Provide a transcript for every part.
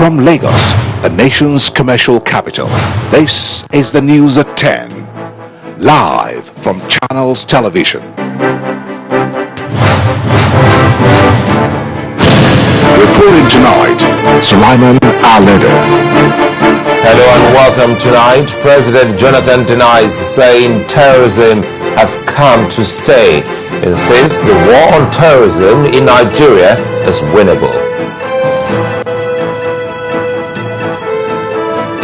From Lagos, the nation's commercial capital, this is the news at 10. Live from Channels Television. Reporting tonight, Sulaiman Aleda. Hello and welcome tonight. President Jonathan denies saying terrorism has come to stay. Insists the war on terrorism in Nigeria is winnable.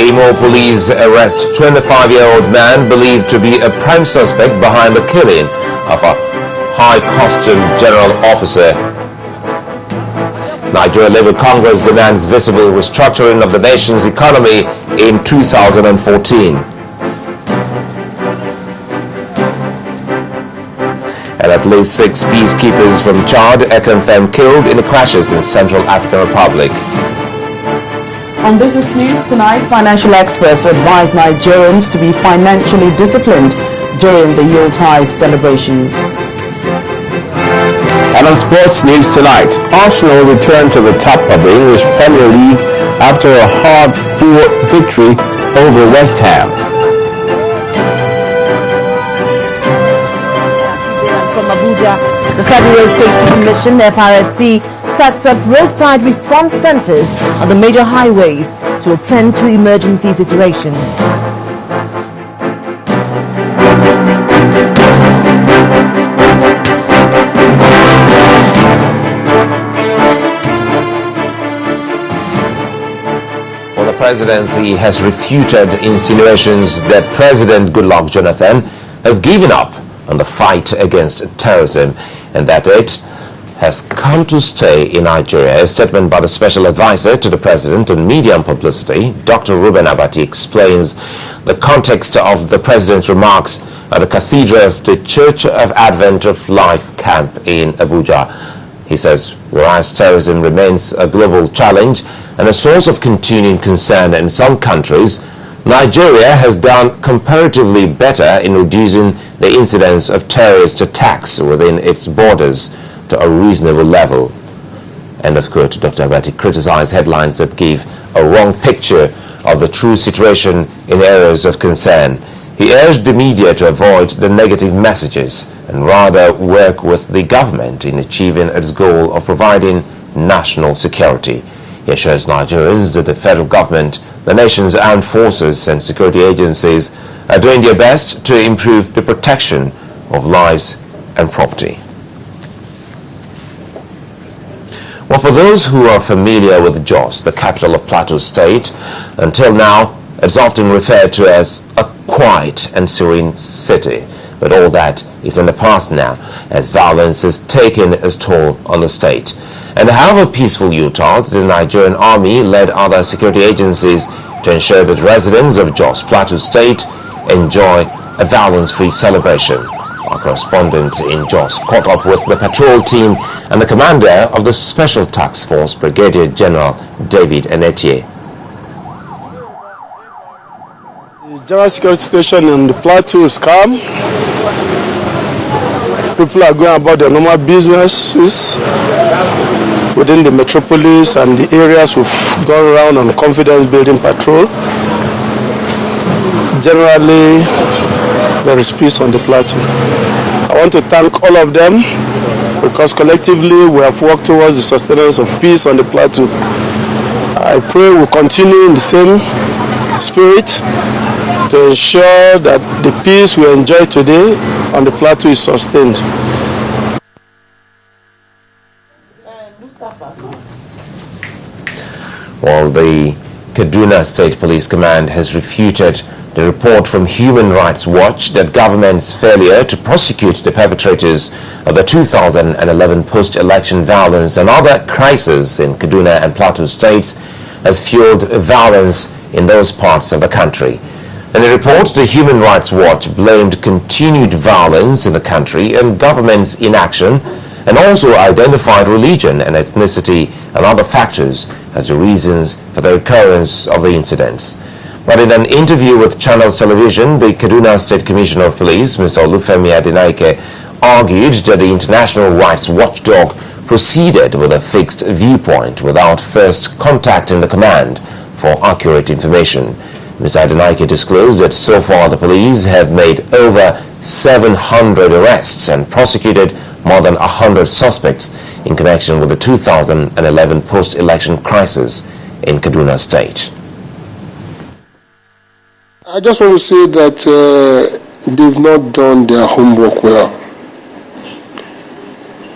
Imo police arrest 25-year-old man believed to be a prime suspect behind the killing of a high-costume general officer. Nigeria Labour Congress demands visible restructuring of the nation's economy in 2014. And at least 6 peacekeepers from Chad are confirmed killed in the clashes in Central African Republic. On Business News tonight, financial experts advise Nigerians to be financially disciplined during the Yuletide celebrations. And on Sports News tonight, Arsenal return to the top of the English Premier League after a hard-fought victory over West Ham. From Abuja, the Federal Road Safety Commission, FRSC, sets up roadside response centers on the major highways to attend to emergency situations. Well, the presidency has refuted insinuations that President Goodluck Jonathan has given up on the fight against terrorism and that it has come to stay in Nigeria. A statement by the special advisor to the president on media and publicity, Dr. Reuben Abati, explains the context of the president's remarks at the Cathedral of the Church of Advent of Life camp in Abuja. He says, whereas terrorism remains a global challenge and a source of continuing concern in some countries, Nigeria has done comparatively better in reducing the incidence of terrorist attacks within its borders to a reasonable level. End of quote. Dr. Abati criticized headlines that give a wrong picture of the true situation in areas of concern. He urged the media to avoid the negative messages and rather work with the government in achieving its goal of providing national security. He assures Nigerians that the federal government, the nation's armed forces and security agencies are doing their best to improve the protection of lives and property. Well, for those who are familiar with Jos, the capital of Plateau State, until now it's often referred to as a quiet and serene city. But all that is in the past now, as violence has taken its toll on the state. And however peaceful Utah, the Nigerian army led other security agencies to ensure that residents of Jos, Plateau State enjoy a violence-free celebration. Our correspondent in Jos caught up with the patrol team and the commander of the Special Task Force, Brigadier General David Enetier. The general security situation in the plateau is calm. People are going about their normal businesses within the metropolis and the areas we've gone around on confidence building patrol. Generally, there is peace on the plateau. I want to thank all of them because collectively we have worked towards the sustenance of peace on the plateau. I pray we'll continue in the same spirit to ensure that the peace we enjoy today on the plateau is sustained. Well, the Kaduna State Police Command has refuted the report from Human Rights Watch that government's failure to prosecute the perpetrators of the 2011 post-election violence and other crises in Kaduna and Plateau states has fueled violence in those parts of the country. In a report, the Human Rights Watch blamed continued violence in the country and government's inaction, and also identified religion and ethnicity and other factors as the reasons for the occurrence of the incidents. But in an interview with Channels Television, the Kaduna State Commissioner of Police, Mr. Olufemi Adenaike, argued that the international rights watchdog proceeded with a fixed viewpoint without first contacting the command for accurate information. Mr. Adenike disclosed that so far the police have made over 700 arrests and prosecuted more than 100 suspects in connection with the 2011 post-election crisis in Kaduna State. I just want to say that they've not done their homework well.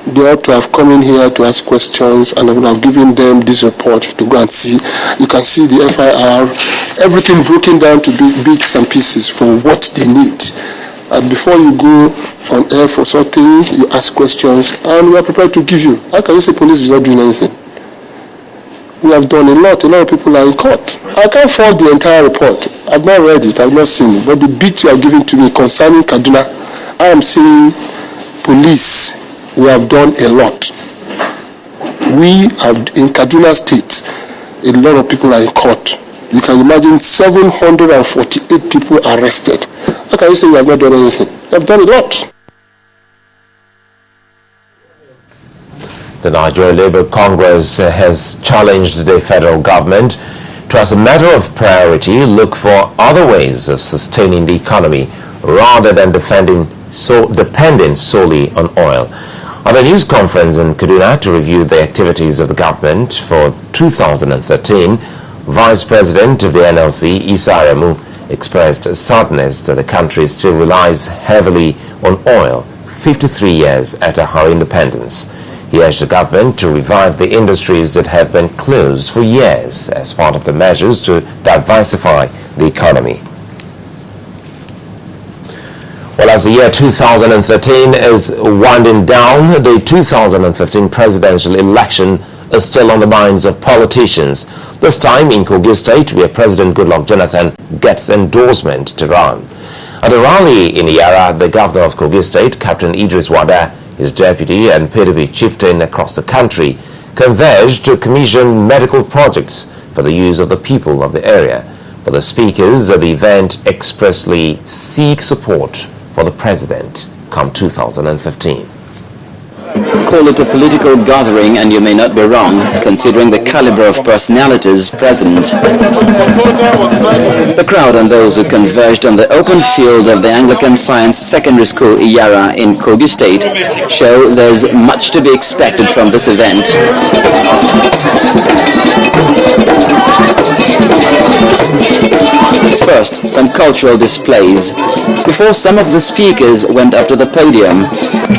They ought to have come in here to ask questions, and I would have given them this report to go and see. You can see the FIR, everything broken down to bits and pieces for what they need. And before you go on air for such things, you ask questions, and we are prepared to give you. How can you say police is not doing anything? We have done a lot of people are in court. I can't fault the entire report. I've not read it, I've not seen it, but the bit you have given to me concerning Kaduna, I am saying police, we have done a lot. We have, in Kaduna State, a lot of people are in court. You can imagine 748 people arrested. How can you say you have not done anything? You have done a lot. The Nigeria Labour Congress has challenged the federal government to, as a matter of priority, look for other ways of sustaining the economy rather than depending solely on oil. At a news conference in Kaduna to review the activities of the government for 2013, Vice President of the NLC, Isa Aremu, expressed sadness that the country still relies heavily on oil 53 years after our independence. He urged the government to revive the industries that have been closed for years as part of the measures to diversify the economy. Well, as the year 2013 is winding down, the 2015 presidential election is still on the minds of politicians. This time in Kogi State, where President Goodluck Jonathan gets endorsement to run. At a rally in Iyara, the governor of Kogi State, Captain Idris Wada, his deputy and PDP chieftain across the country converged to commission medical projects for the use of the people of the area. But the speakers at the event expressly seek support for the president come 2015. Call it a political gathering and you may not be wrong, considering the caliber of personalities present. The crowd and those who converged on the open field of the Anglican Science Secondary School Iyara in Kogi State show there's much to be expected from this event. First, some cultural displays. Before some of the speakers went up to the podium,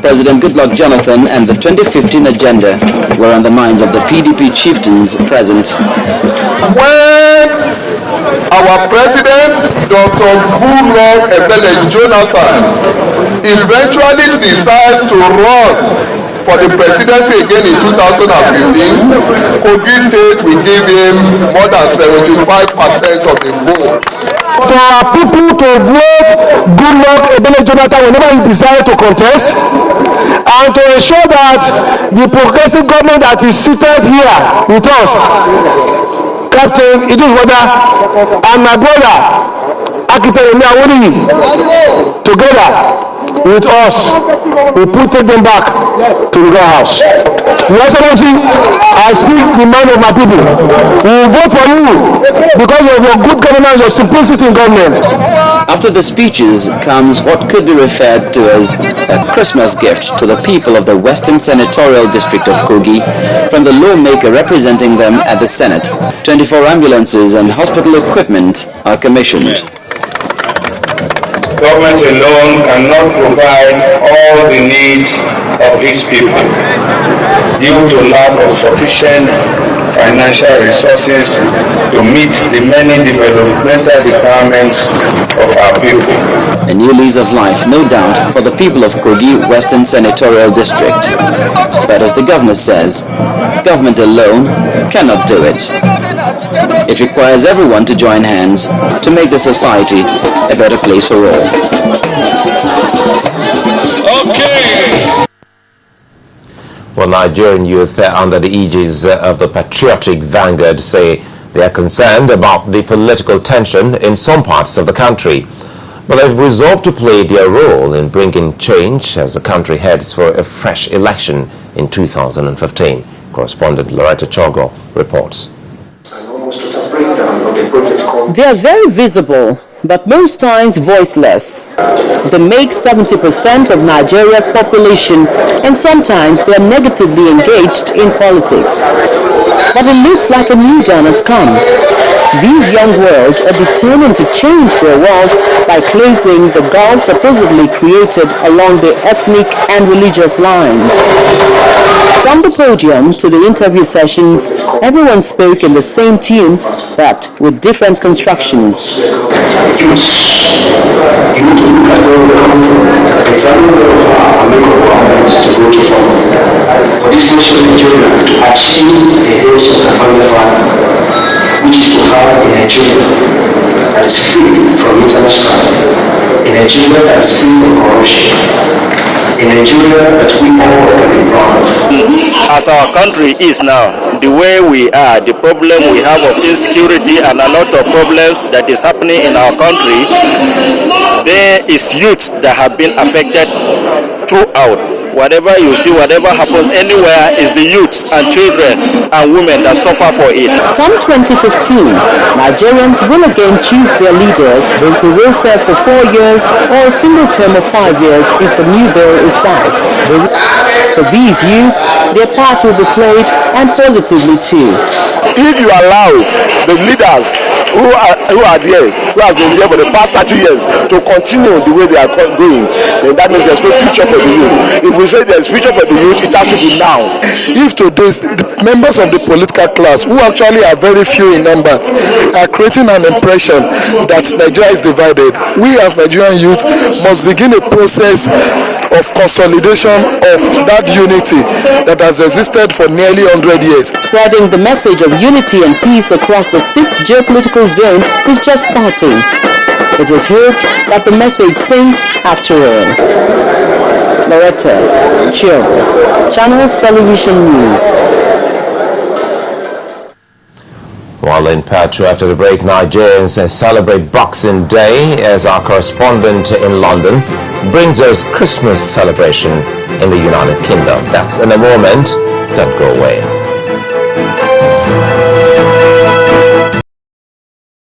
President Goodluck Jonathan and the 2015 agenda were on the minds of the PDP chieftains present. When our president, Dr. Goodluck Jonathan, eventually decides to run for the presidency again in 2015, Kogi State will give him more than 75% of the votes. For our people to vote Goodluck Jonathan whenever he decides to contest, and to ensure that the progressive government that is seated here with us, Captain Idris Wada and my brother Architect Emi together with us, we take them back to the house. Your Excellency, I speak the mind of my people. We will vote for you because of your good governance, your simplicity in government. After the speeches comes what could be referred to as a Christmas gift to the people of the Western Senatorial District of Kogi from the lawmaker representing them at the Senate. 24 ambulances and hospital equipment are commissioned. Government alone cannot provide all the needs of its people due to lack of sufficient financial resources to meet the many developmental requirements of our people. A new lease of life, no doubt, for the people of Kogi Western Senatorial District. But as the governor says, government alone cannot do it. It requires everyone to join hands to make the society a better place for all. Okay. Well, Nigerian youth under the aegis of the Patriotic Vanguard say they are concerned about the political tension in some parts of the country. But they've resolved to play their role in bringing change as the country heads for a fresh election in 2015. Correspondent Loretta Chogo reports. They are very visible, but most times voiceless. They make 70% of Nigeria's population, and sometimes they are negatively engaged in politics. But it looks like a new dawn has come. These young world are determined to change their world by closing the gulf supposedly created along the ethnic and religious line. From the podium to the interview sessions, everyone spoke in the same tune, but with different constructions. For this nation of Nigeria to achieve the aims of the family father, which is to have a Nigeria that is free from internal strife, a Nigeria that is free from corruption, a Nigeria that we all can be proud of. As our country is now, the way we are, the problem we have of insecurity and a lot of problems that is happening in our country, there is youths that have been affected throughout. Whatever you see, whatever happens anywhere is the youths and children and women that suffer for it. Come 2015, Nigerians will again choose their leaders who will serve for 4 years or a single term of 5 years if the new bill is passed. For these youths, their part will be played, and positively too. If you allow the leaders who are there, who have been there for the past 30 years, to continue the way they are going, then that means there's no future for the youth. If we say there's future for the youth, it has to be now. If today's members of the political class, who actually are very few in number, are creating an impression that Nigeria is divided, we as Nigerian youth must begin a process of consolidation of that unity that has existed for nearly 100 years. Spreading the message of unity and peace across the 6th geopolitical zone is just starting. It is hoped that the message sinks after all. Loretta Chogo, Channels Television News. While in Petra, after the break, Nigerians celebrate Boxing Day as our correspondent in London brings us Christmas celebration in the United Kingdom. That's in a moment. Don't go away.